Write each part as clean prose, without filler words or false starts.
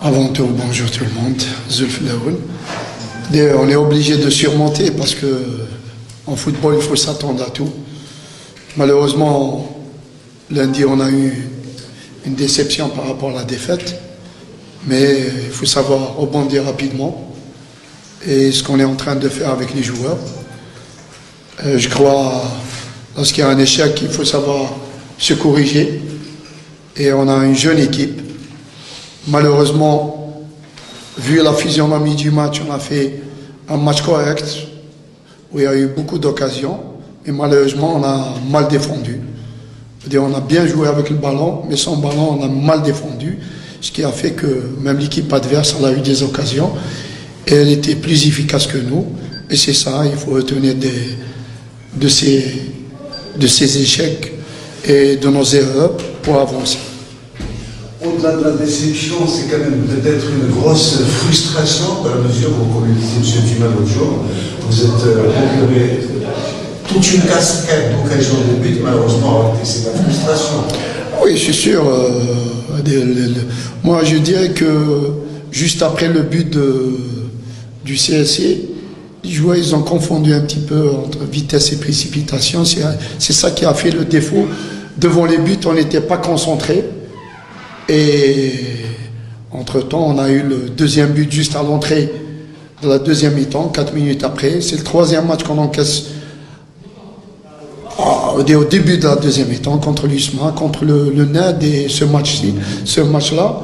Avant tout, bonjour tout le monde. Zulf Daoul. On est obligé de surmonter parce que en football, il faut s'attendre à tout. Malheureusement, lundi, on a eu une déception par rapport à la défaite. Mais il faut savoir rebondir rapidement. Et ce qu'on est en train de faire avec les joueurs. Je crois, lorsqu'il y a un échec, il faut savoir se corriger. Et on a une jeune équipe. Malheureusement, vu la physionomie du match, on a fait un match correct, où il y a eu beaucoup d'occasions, et malheureusement, on a mal défendu. C'est-à-dire, on a bien joué avec le ballon, mais sans ballon, on a mal défendu, ce qui a fait que même l'équipe adverse, elle a eu des occasions, et elle était plus efficace que nous. Et c'est ça, il faut retenir de ces échecs et de nos erreurs pour avancer. Au-delà de la déception, c'est quand même peut-être une grosse frustration, dans la mesure où, comme le disait M. Dumas l'autre jour, vous êtes procuré toute une cascade d'occasions de but, malheureusement, c'est la frustration. Oui, c'est sûr. Moi, je dirais que juste après le but du CSC, les joueurs, ils ont confondu un petit peu entre vitesse et précipitation. C'est ça qui a fait le défaut. Devant les buts, on n'était pas concentré. Et entre-temps, on a eu le deuxième but juste à l'entrée de la deuxième mi-temps, 4 minutes après. C'est le troisième match qu'on encaisse au début de la deuxième mi-temps contre l'USMA, contre le NED et ce match-là.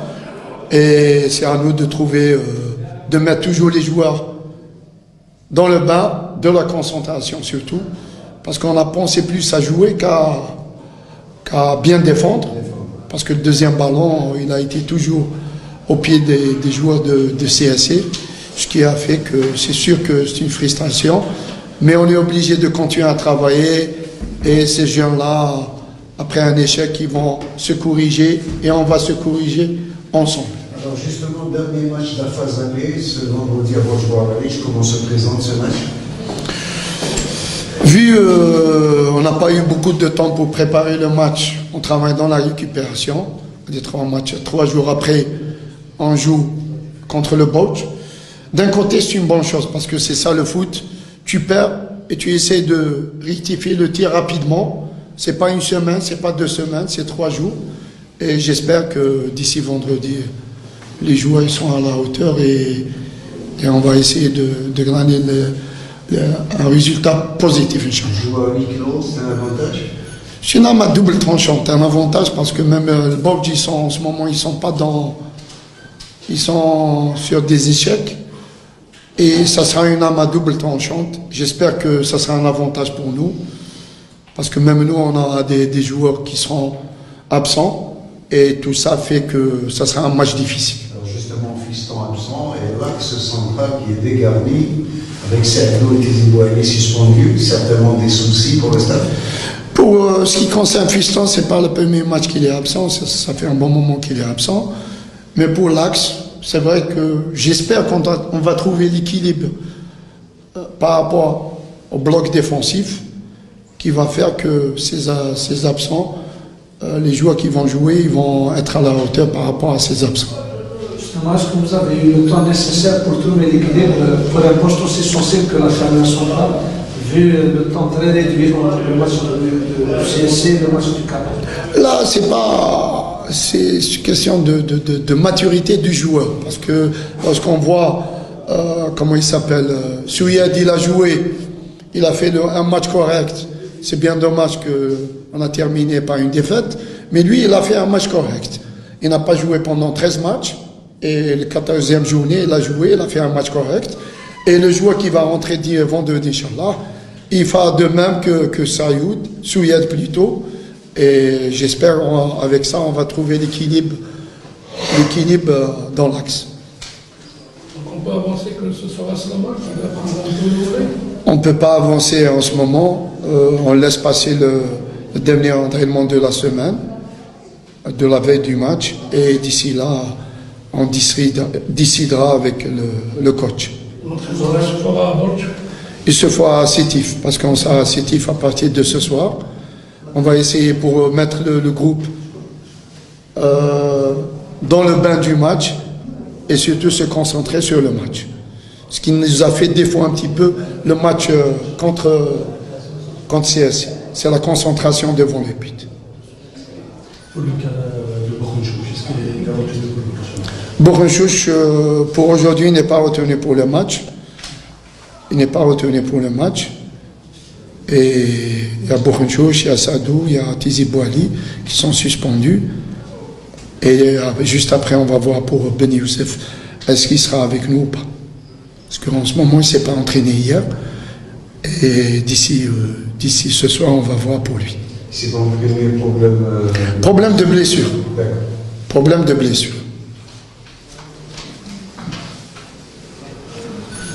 Et c'est à nous de trouver, de mettre toujours les joueurs dans le bain, de la concentration surtout, parce qu'on a pensé plus à jouer qu'à bien défendre. Parce que le deuxième ballon, il a été toujours au pied des joueurs de CSC, ce qui a fait que c'est sûr que c'est une frustration, mais on est obligé de continuer à travailler, et ces jeunes-là, après un échec, ils vont se corriger, et on va se corriger ensemble. Alors justement, dernier match de la phase allée, ce vendredi à Roche-Bois-Vallée, comment se présente ce match? Vu on n'a pas eu beaucoup de temps pour préparer le match, on travaille dans la récupération. Les 3 jours après, on joue contre le Boch. D'un côté, c'est une bonne chose parce que c'est ça le foot. Tu perds et tu essaies de rectifier le tir rapidement. C'est pas une semaine, c'est pas 2 semaines, c'est 3 jours. Et j'espère que d'ici vendredi, les joueurs ils sont à la hauteur et on va essayer de gagner un résultat positif. Jouer à huis clos, c'est un avantage? C'est une arme à double tranchante, un avantage parce que même le Bob, en ce moment, ils sont sur des échecs et ça sera une arme à double tranchante. J'espère que ça sera un avantage pour nous parce que même nous, on a des joueurs qui seront absents et tout ça fait que ça sera un match difficile. Alors justement, Fiston absent et l'axe central qui est dégarni avec Sergio et Tiziboye suspendu, certainement des soucis pour le staff. Pour ce qui concerne Fiston, c'est pas le premier match qu'il est absent, ça fait un bon moment qu'il est absent. Mais pour l'axe, c'est vrai que j'espère qu'on va trouver l'équilibre par rapport au bloc défensif qui va faire que ces absents, les joueurs qui vont jouer, ils vont être à la hauteur par rapport à ces absents. Justement, est-ce que vous avez eu le temps nécessaire pour trouver l'équilibre pour un poste aussi sensible que la charnière centrale, vu le temps très réduit entre le match de CSC et le match du Cap? Là, c'est une question de maturité du joueur. Parce que lorsqu'on voit, comment il s'appelle, Souyad, il a joué, il a fait un match correct. C'est bien dommage qu'on a terminé par une défaite, mais lui, il a fait un match correct. Il n'a pas joué pendant 13 matchs, et la 14e journée, il a joué, il a fait un match correct. Et le joueur qui va rentrer vendredi, Inch'Allah, il fera de même que Souyad plutôt. Et j'espère avec ça, on va trouver l'équilibre dans l'axe. Donc on peut avancer que ce sera Slama qui va prendre on ne peut pas avancer en ce moment. On laisse passer le dernier entraînement de la semaine, de la veille du match. Et d'ici là, on décidera avec le coach. Donc ça se fera à Bordeaux? Il se fera à Sétif, parce qu'on sera à Sétif à partir de ce soir. On va essayer pour mettre le groupe dans le bain du match et surtout se concentrer sur le match. Ce qui nous a fait défaut un petit peu le match contre CSC. C'est la concentration devant le but. Pour le cas de Bourgogne-Chouch, est-ce qu'il est retenu pour le match? Bourgogne-Chouch, pour aujourd'hui, n'est pas retenu pour le match. Il n'est pas retenu pour le match. Et il y a Bourgogne-Chouch, il y a Sadou, il y a Tizi Bouali qui sont suspendus. Et juste après, on va voir pour Beni Youssef, est-ce qu'il sera avec nous ou pas. Parce qu'en ce moment, il ne s'est pas entraîné hier. Et d'ici ce soir, on va voir pour lui. C'est donc le problème... Problème de blessure. D'accord. Problème de blessure.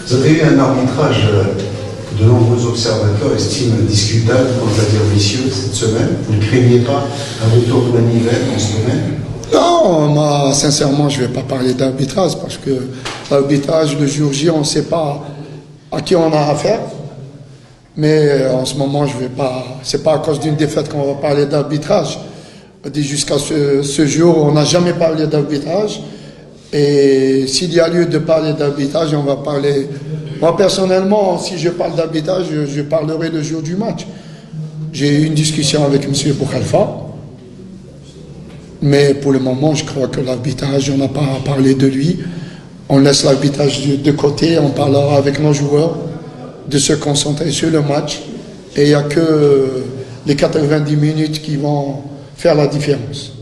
Vous avez eu un arbitrage que de nombreux observateurs estiment discutable, c'est-à-dire vicieux, cette semaine. Vous ne craignez pas un retour de manivelle en ce domaine? Non, moi, sincèrement, je ne vais pas parler d'arbitrage parce que l'arbitrage, le jour J, on ne sait pas à qui on a affaire. Mais en ce moment, je vais pas. C'est pas à cause d'une défaite qu'on va parler d'arbitrage. Jusqu'à ce jour, on n'a jamais parlé d'arbitrage. Et s'il y a lieu de parler d'arbitrage, on va parler. Moi, personnellement, si je parle d'arbitrage, je parlerai le jour du match. J'ai eu une discussion avec M. Boukhalfa. Mais pour le moment, je crois que l'arbitrage, on n'a pas à parler de lui. On laisse l'arbitrage de côté, on parlera avec nos joueurs de se concentrer sur le match. Et il n'y a que les 90 minutes qui vont faire la différence.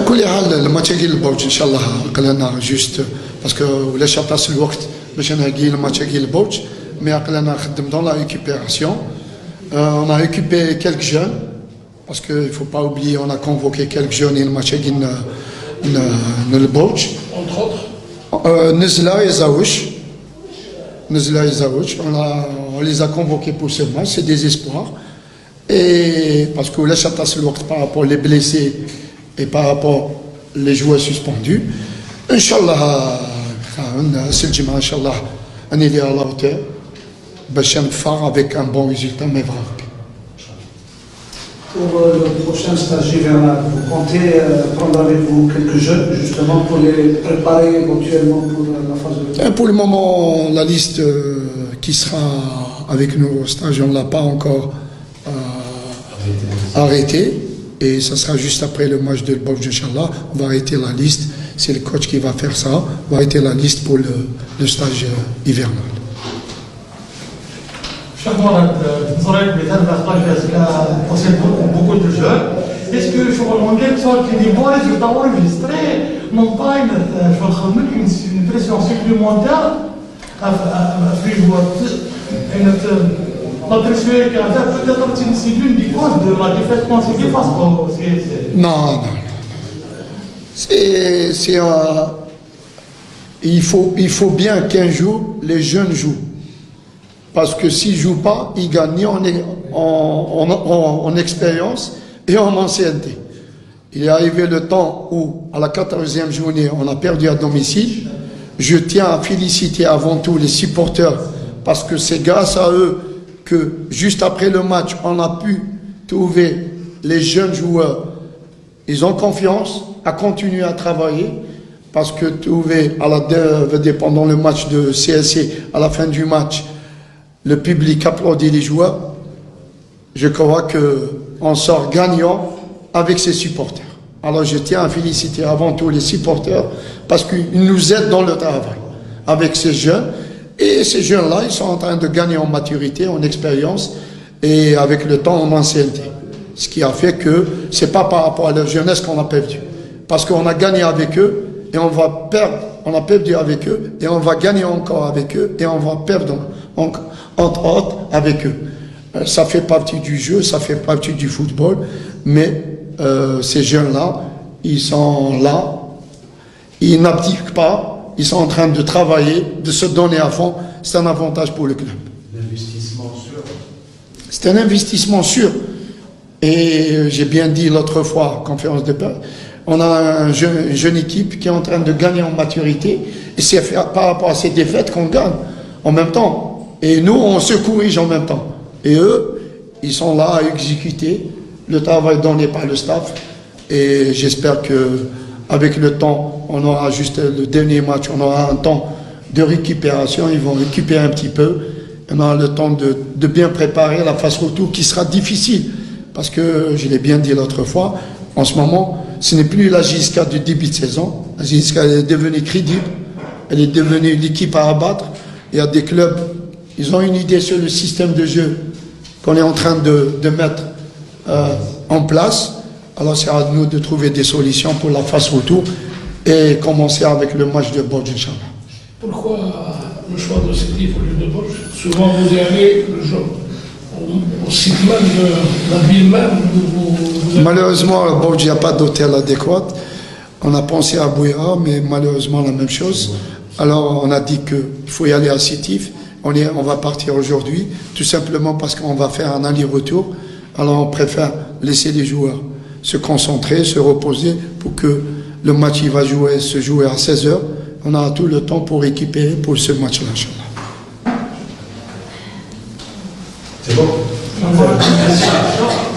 كل حال الماتش هاكي البوج ان شاء الله قلنا جوست باسكو ولا شاطاس الوقت باش نهاكي الماتش هاكي البوج مي قلنا خدم دون لا ريكوبيراسيون on a récupéré quelques jeunes parce que il faut pas oublier on a convoqué quelques jeunes et le match هاكي البوج Entre autres, Nezla et Zaouch on les a convoqués pour ce match, c'est des espoirs. Et parce que là, par rapport aux blessés et par rapport aux joueurs suspendus, Inch'Allah, Inch'Allah, on est à la hauteur, faire avec un bon résultat, mais vrai. Pour le prochain stage hivernal, vous comptez prendre avec vous quelques jeunes, justement, pour les préparer éventuellement pour la phase de... Et pour le moment, la liste qui sera avec nous au stage, on ne l'a pas encore arrêté. Et ça sera juste après le match de Bob, Inch'Allah. On va arrêter la liste. C'est le coach qui va faire ça. On va arrêter la liste pour le stage hivernal. Chaque mois, vous aurez possède beaucoup de jeunes. Est-ce que je vous demande que les bons résultats enregistrés n'ont pas une pression supplémentaire la pression est peut-être c'est l'une des causes de la défaite consécutive face au CSC. Non. Il faut bien qu'un jour les jeunes jouent. Parce que s'ils ne jouent pas, ils gagnent ni en expérience et en ancienneté. Il est arrivé le temps où, à la 14e journée, on a perdu à domicile. Je tiens à féliciter avant tout les supporters parce que c'est grâce à eux que juste après le match, on a pu trouver les jeunes joueurs. Ils ont confiance à continuer à travailler parce que trouver pendant le match de CSC, à la fin du match, le public applaudit les joueurs. Je crois qu'on sort gagnant avec ses supporters. Alors je tiens à féliciter avant tout les supporters parce qu'ils nous aident dans le travail avec ces jeunes. Et ces jeunes-là, ils sont en train de gagner en maturité, en expérience et avec le temps en ancienneté. Ce qui a fait que ce n'est pas par rapport à leur jeunesse qu'on a perdu. Parce qu'on a gagné avec eux et on va perdre. On a perdu avec eux et on va gagner encore avec eux et on va perdre entre autres avec eux. Ça fait partie du jeu, ça fait partie du football, mais ces jeunes-là, ils sont là, ils n'abdiquent pas. Ils sont en train de travailler, de se donner à fond. C'est un avantage pour le club. L'investissement sûr. C'est un investissement sûr. Et j'ai bien dit l'autre fois, conférence de presse, on a une jeune équipe qui est en train de gagner en maturité. Et c'est par rapport à ces défaites qu'on gagne. En même temps, Et nous, on se corrige en même temps. Et eux, ils sont là à exécuter le travail donné par le staff. Et j'espère qu'avec le temps, on aura juste le dernier match, on aura un temps de récupération. Ils vont récupérer un petit peu. On aura le temps de bien préparer la phase retour qui sera difficile. Parce que, je l'ai bien dit l'autre fois, en ce moment, ce n'est plus la JSK du début de saison. La JSK est devenue crédible. Elle est devenue l'équipe à abattre. Il y a des clubs, ils ont une idée sur le système de jeu qu'on est en train de mettre en place. Alors c'est à nous de trouver des solutions pour la phase retour et commencer avec le match de Bordeaux, Inch'Allah. Pourquoi le choix de Sétif au lieu de Bordeaux? Souvent vous y allez le jour au site même de la ville même. Malheureusement, à Bordeaux, il n'y a pas d'hôtel adéquat. On a pensé à Bouira, mais malheureusement la même chose. Alors on a dit qu'il faut y aller à Sétif. On va partir aujourd'hui, tout simplement parce qu'on va faire un aller-retour. Alors on préfère laisser les joueurs se concentrer, se reposer pour que le match il va se jouer à 16h. On a tout le temps pour récupérer pour ce match-là, Inch'Allah. C'est bon?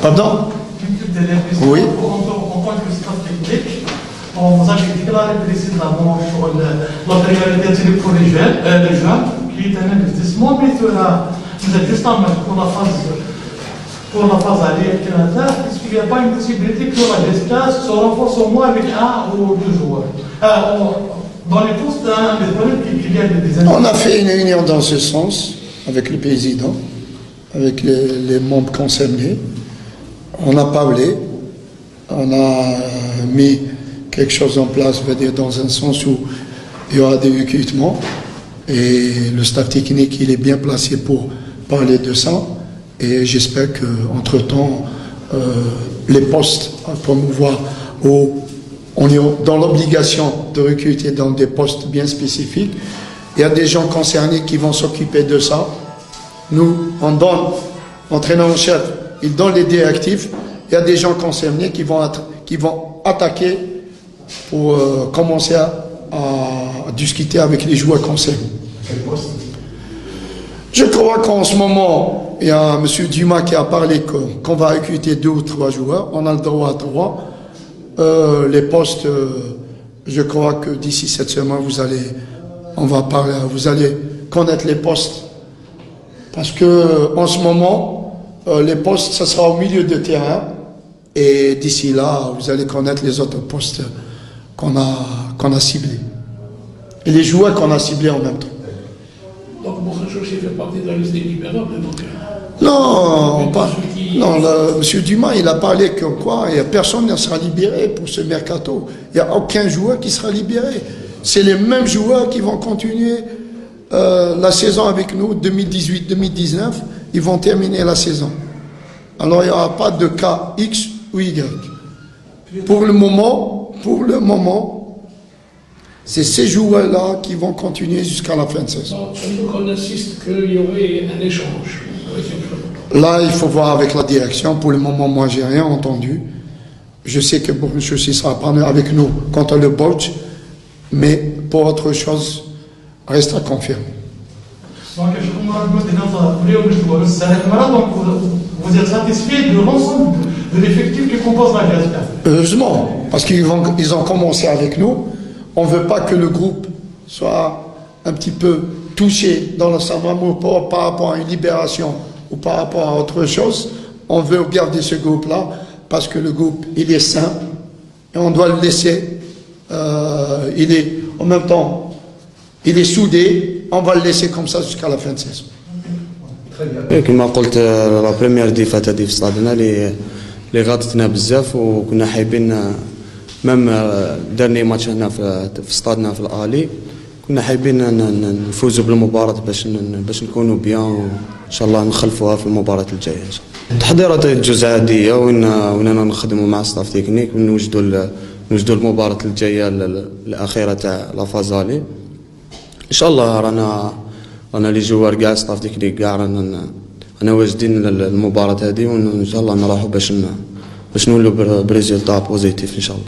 Pardon? Oui. En tant que staff technique, on a déclaré précisément sur la priorité pour les jeunes, qui est un investissement, mais vous êtes juste en main pour la phase aller, est-ce qu'il n'y a pas une possibilité que la JSK se renforce au moins avec un ou deux joueurs? Dans les postes, les problèmes qu'il y a des années. On a fait une réunion dans ce sens avec le président, avec les membres concernés. On a parlé, on a mis quelque chose en place, je veux dire, dans un sens où il y aura des recrutements. Et le staff technique, il est bien placé pour parler de ça. Et j'espère qu'entre-temps, les postes à promouvoir, on est dans l'obligation de recruter dans des postes bien spécifiques. Il y a des gens concernés qui vont s'occuper de ça. Nous, on donne, l'entraîneur en chef, il donne les directives. Il y a des gens concernés qui vont attaquer pour commencer à discuter avec les joueurs concernés. Je crois qu'en ce moment, il y a M. Dumas qui a parlé qu'on va recruter 2 ou 3 joueurs. On a le droit à 3. Les postes, je crois que d'ici cette semaine, vous allez connaître les postes. Parce que en ce moment, les postes, ça sera au milieu de terrain. Et d'ici là, vous allez connaître les autres postes qu'on a ciblés. Et les joueurs qu'on a ciblés en même temps. Donc, Bourg-en-Chaussée fait partie de la liste des libérables, non, M. Dumas, il a parlé que quoi, personne ne sera libéré pour ce mercato. Il n'y a aucun joueur qui sera libéré. C'est les mêmes joueurs qui vont continuer la saison avec nous, 2018-2019. Ils vont terminer la saison. Alors, il n'y aura pas de cas X ou Y. Pour le moment, c'est ces joueurs-là qui vont continuer jusqu'à la fin de saison. Donc on insiste qu'il y aurait un échange. Là, il faut voir avec la direction. Pour le moment, moi, j'ai rien entendu. Je sais que Bourg-en-Chaussée sera partenaire avec nous contre le Bordeaux, mais pour autre chose, reste à confirmer. Donc, vous êtes satisfait de l'ensemble de l'effectif qui compose la JSK? Heureusement, parce qu'ils ont commencé avec nous. On ne veut pas que le groupe soit un petit peu touché dans son amour par rapport à une libération ou par rapport à autre chose. On veut garder ce groupe-là parce que le groupe, il est sain et on doit le laisser. En même temps, il est soudé. On va le laisser comme ça jusqu'à la fin de saison. كما قلت لا بريمير دي فات هذه في صادنا اللي غاضتنا بزاف وكنا حايبين ميم دارني ماتش هنا في صطادنا في الالي كنا حايبين نفوزوا بالمباراه باش نكونوا بيان وان شاء الله نخلفوها في المباراه الجايه ان شاء الله. التحضيرات جزء عاديه وين نخدموا مع ستاف تكنيك ونوجدوا المباراه الجايه الاخيره تاع لا فازالي ان شاء الله. رانا لي جوار كاع ستاف تكنيك كاع رانا واجدين المباراه هذه وان شاء الله نروحوا باش نولوا بريزولتا بوزيتيف ان شاء الله.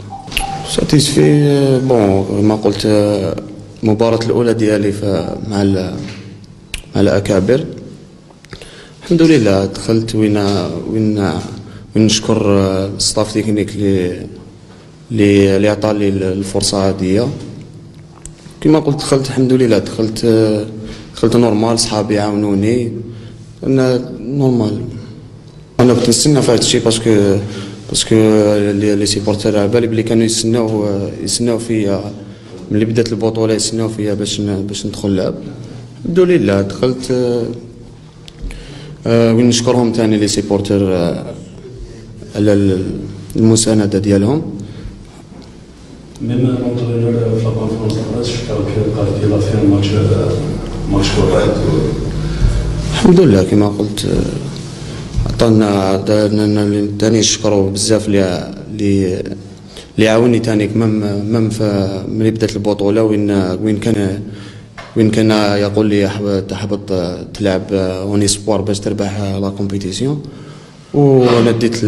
ساتيسفي بون ما قلت المباراه الاولى ديالي مع الاكابر. الحمد لله دخلت وين نشكر الستاف تكنيك اللي عطى لي الفرصه هذه. كما قلت دخلت الحمد لله دخلت نورمال، صحابي عاونوني، انا نورمال. انا كنت نستنى في هذا الشيء باسكو لي سيبورتر على بالي بلي كانوا يستناو فيا ملي بدات البطوله، يستناو فيا باش ندخل نلعب. الحمد لله دخلت. وين نشكرهم ثاني لي سيبورتر على المسانده ديالهم. Même l'entraîneur de la conférence de presse, je crois qu'il a fait un match correct. الحمد لله كما قلت عطانا ثاني نشكرو بزاف اللي عاوني ثاني مم ملي بدات البطوله وين كان يقول لي تحبط تلعب اون اسبوار باش تربح لا كومبيتيسيون، وانا ديت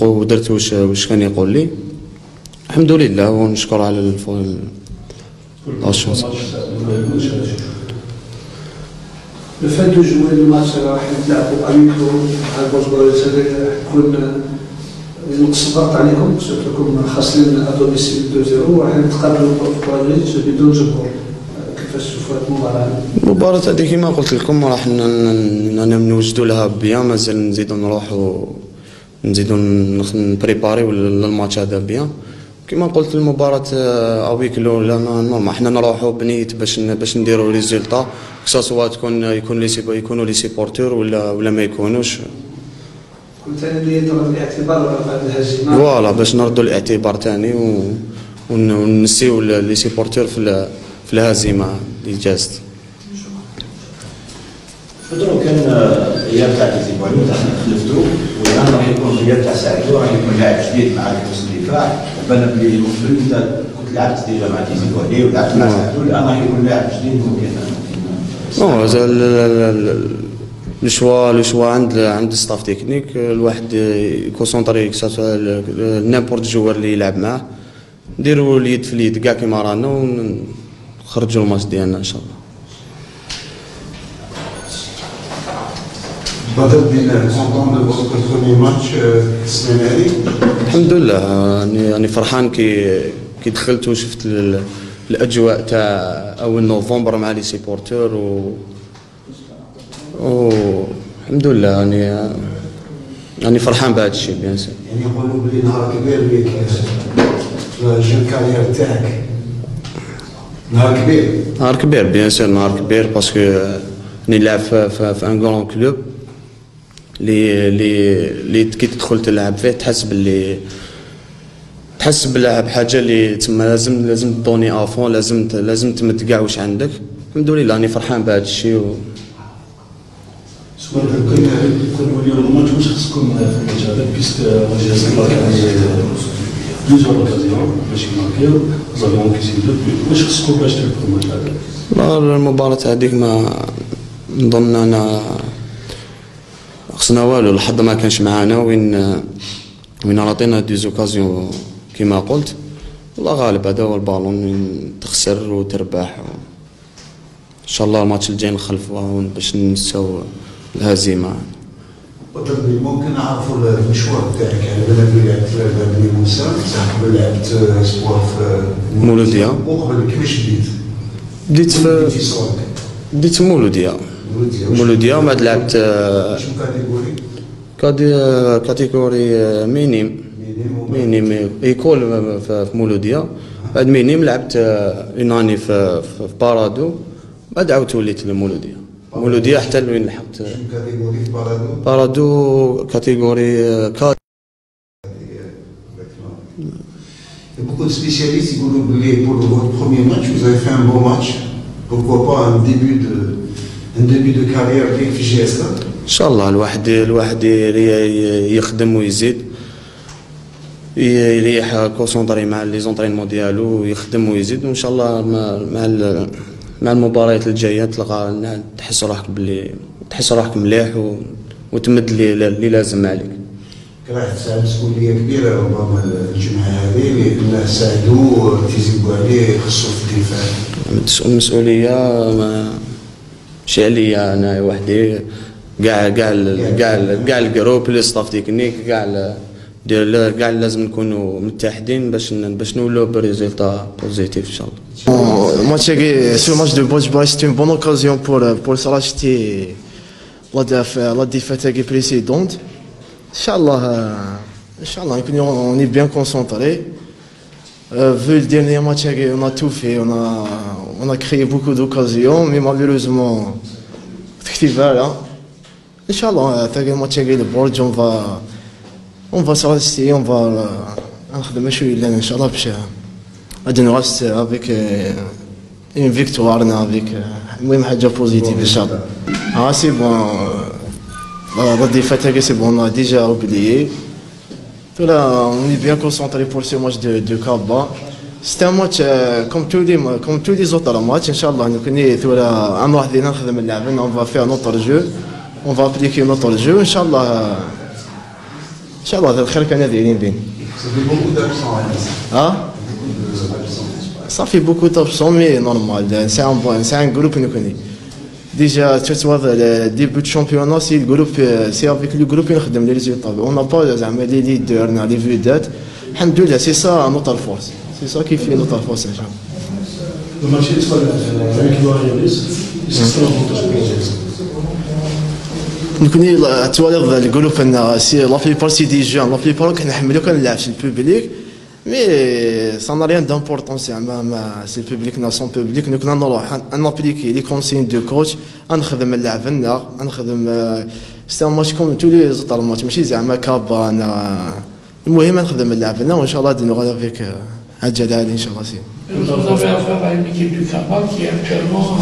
ودرت واش كان يقول لي. الحمد لله ونشكر على الشانس. Le fait de jouer le match راح نلعبوا اميكو على البوزبور يكون نقص الضغط عليكم، راكم خاسرين ادوميسيل 2-0 راح نتقابلوا في باريس بدون جمهور. كيفاش تشوفوا هذه المباراه؟ المباراه هذه كما قلت لكم راح نوجدوا لها بيان، مازال نزيدوا نروحوا نزيدوا نبريباريو للماتش هذا بيان. كما قلت المباراة اويكلو نورمال حنا نروحوا بنية باش نديروا ريزولطا، كسوا يكونوا لي سيبورتور ولا ما يكونوش. كنت ثاني ترد الاعتبار بعد الهزيمة فوالا باش نردوا الاعتبار ثاني ونسيو لي سيبورتور في الهزيمة اللي جازت. بدرو كان غياب تاع ديزيبوالو تاع خلفتو، والان راح يكون غياب تاع ساعدو، راح يكون لاعب جديد مع نص الدفاع. بان بلي انت كنت لعبت ديجا مع ديزيبوالو ولعبت مع ساعدو، الان راح يكون لاعب جديد ممكن. لو شوا عند ستاف تكنيك، الواحد يكونسونطري نيمبورت جوار اللي يلعب معاه، نديروا اليد في اليد كاع كيما رانا ونخرجوا الماتش ديالنا ان شاء الله. بدر بن كونطون دو فوتر بروميي ماتش السنه هذه. الحمد لله راني فرحان كي دخلت وشفت الاجواء تاع اول نوفمبر مع لي سيبورتور الحمد لله راني فرحان بهذا الشيء بيان سور. يعني يقولوا بلي نهار كبير ليك جو كارير تاعك، نهار كبير بيان سور، نهار كبير باسكو راني نلعب في ان غران كلوب اللي كي تدخل تلعب فيه تحس بحاجه اللي تما لازم تدوني افون، لازم تمد كاع واش عندك. الحمد لله راني فرحان بهذا الشيء. سؤال كون وليو الماتش واش خصكم في الماتش هذا بيسك جاز الله كان بليزيور اوكازيون باش يماركيو زافيون كيزيدو، واش خصكم باش تربحوا الماتش هذا؟ المباراة هذيك ما نظن انا خصنا والو، الحظ ما كانش معانا وين عطينا دي زوكازيون كما قلت. الله غالب، هذا هو البالون، تخسر وتربح ان شاء الله الماتش الجاي نخلفوها باش ننساو الهزيمه. ممكن نعرفوا المشوار تاعك؟ يعني بلا لعبت بني موسى، قبل لعبت سبور في مولوديا، وقبل كيفاش بديت في مولوديا ومن بعد لعبت كاتيجوري مينيم ايكول في مولوديا، بعد مينيم لعبت يوناني في بارادو، بعد عاودت وليت لمولوديا حتى لوين لحقت بارادو كاتيجوري 4. Beaucoup de spécialistes يقولوا بلي pour votre premier match vous avez fait un bon match, pourquoi pas un début de carrière في جي اس. ان شاء الله الواحد يخدم ويزيد يريح كونسونطري مع لي زونطرينمون ديالو ويخدم ويزيد، وان شاء الله مع المباريات الجايه تلقى تحس روحك مليح وتمد اللي لازم عليك. راح تساعد مسؤوليه كبيره ربما الجمعه هذه، لان ساعدوا تيزيدوا عليه خصو في الدفاع. المسؤوليه ماشي عليا انا وحدي، كاع الجروب لي ستاف تكنيك كاع لازم نكونوا متحدين باش نولوا بريزلتا بوزيتيف ان شاء الله. Ce match de Bosba, c'est une bonne occasion pour se racheter la défaite précédente. Inch'Allah, on est bien concentré. Vu le dernier match, on a tout fait, on a créé beaucoup d'occasions, mais malheureusement, Inch'Allah, le match de Bordeaux, on va se racheter, on va Inch'Allah, avec une victoire, avec une chose positive, Inch'Allah. C'est bon, la défaite, c'est bon, on a déjà oublié. Là, on est bien concentré pour ce match de Kaba. C'est un match comme tous les autres matchs. Inch'Allah, on va faire notre jeu, on va appliquer notre jeu. Inch'Allah, le khayr kana dairin bien. Ça fait beaucoup d'absents. Ça fait beaucoup d'absents, mais normal. C'est un groupe nous connaît. Déjà, tu vois, le début de championnat, c'est avec le groupe qui nous les résultats. On n'a pas les leaders, les vedettes. Alhamdoulilah, c'est ça notre force. C'est ça qui fait notre force. Le match est très bien. C'est ça nous connaissons, tu vois, le groupe, la plupart c'est des jeunes, la plupart c'est le public. Mais ça n'a rien d'important, c'est le public, son public. Nous avons appliqué les consignes de coach, c'est un match comme tous les autres matchs, mais c'est un Kaba. المهم نخدم اللعبنا وان شاء الله نغادر avec Adjalal inchallah. Vous avez affaire à une équipe du Kaba qui est actuellement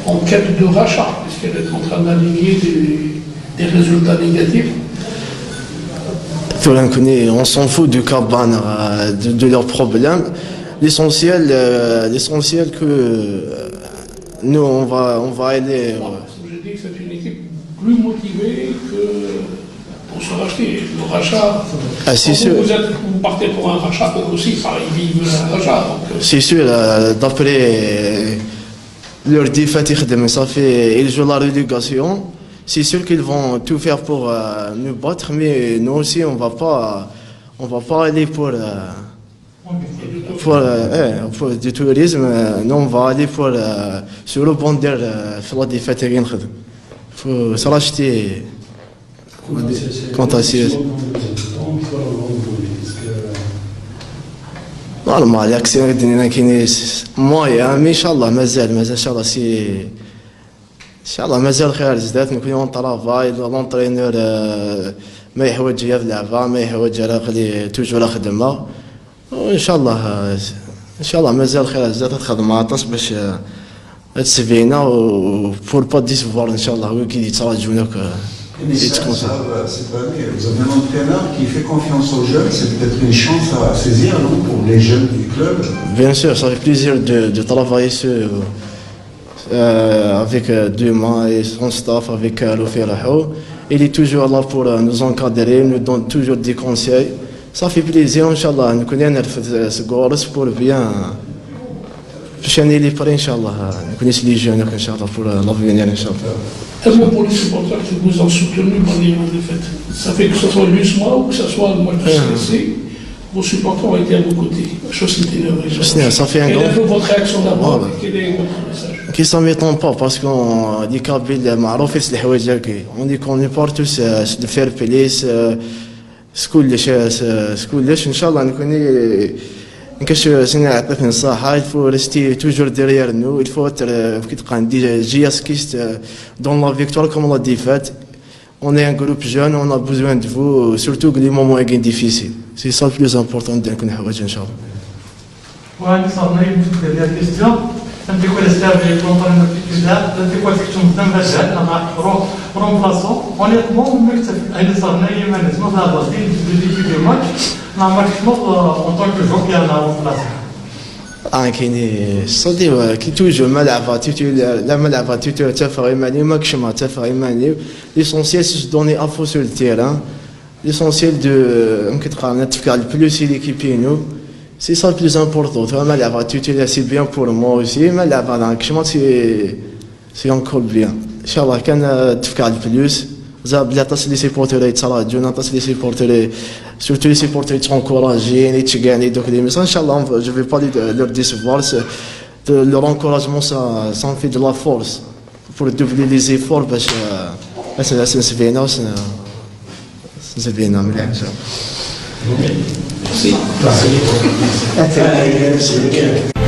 en quête de rachat, puisqu'elle est en train d'aligner des résultats négatifs. On s'en fout du Kaba, de leurs problèmes. L'essentiel que nous on va aller. Je dis que c'est une équipe plus motivée que pour se racheter. Le rachat. Vous partez pour un rachat, eux aussi, ils vivent un rachat. C'est sûr, d'après leur défaite, ils jouent la relégation. C'est sûr qu'ils vont tout faire pour nous battre, mais nous aussi, on va pas aller pour du tourisme. Nous, on va aller pour se rebondir sur la défaite. Il faut se racheter. Quant à ça, normal, l'action est moyen, mais Inch'Allah, Inch'Allah, Inch'Allah, مازال خير جدات نكونوا طرافاي لونطرينور ما يحوج يلعبها ما يحوج على توجور خدمه وان شاء الله مازال خير جدات الخدمه باش تسفينا وبور با ديسفوار ان شاء الله هو كي يتراجعونك. Cette année, vous avez un entraîneur qui fait confiance aux jeunes, c'est peut-être une chance à saisir, non, pour les jeunes du club. Bien sûr, ça fait plaisir de travailler avec Duma et son staff, avec Lofi Rahou. Il est toujours là pour nous encadrer, nous donne toujours des conseils. Ça fait plaisir, Inch'Allah. Nous connaissons ce goal pour bien. Prochaine année, Inch'Allah. Nous connaissons les jeunes, Inch'Allah, pour l'avenir, Inch'Allah. Un mot pour les supporters qui vous ont soutenu pendant les défaites. Ça fait que ce soit l'USMA ou que ce soit le match du CSC, vos supporters ont été à vos côtés. Chose qui était heureuse. Ça fait un grand. Quelle est votre réaction d'abord? Quel est votre message? Qui s'en m'étonne pas parce qu'on dit qu'Abil Marouf est le Hawaï. On dit qu'on est partout de faire police, school, Inch'Allah, nous connaissons. Il faut rester toujours derrière nous. Il faut être giaskiste dans la victoire comme la défaite. On est un groupe jeune, on a besoin de vous, surtout que les moments sont difficiles. C'est ça le plus important de nous, Inch'Allah. وعندي صار نايم في الكيستيون انت كل استاذ يكون في الكتاب انت كل فيكتوم تنفجر انا رومبلاسون اونيتمون مكتب عندي صار نايم انا اسمه هذا دي في ماتش نا ماتش مو اون طون كو جوك يا رومبلاسون كاين صدي كي توجو ملعب تيتولار لا ملعب تيتولار تفاهم ماني ماكش ما تفاهم ماني ليسونسيال سي دوني افو سور التيران ليسونسيال دو يمكن تقارن تفكر البلوس ليكيبينو. C'est ça le plus important. Tu vois, c'est bien pour moi aussi. Mais là, سي انكور بيان ان شاء الله كان تفكع الفلوس زاد بلي عطاس لي سيبورتور يتراجعون عطاس لي سيبورتور سورتو لي سيبورتور يتونكوراجين يتشجعني دوك لي ميساج ان شاء الله جو في با لور ديسيفوار leur encouragement ça me fait de la force pour doubler les efforts باش نسبينا نسبينا مليح ان شاء الله.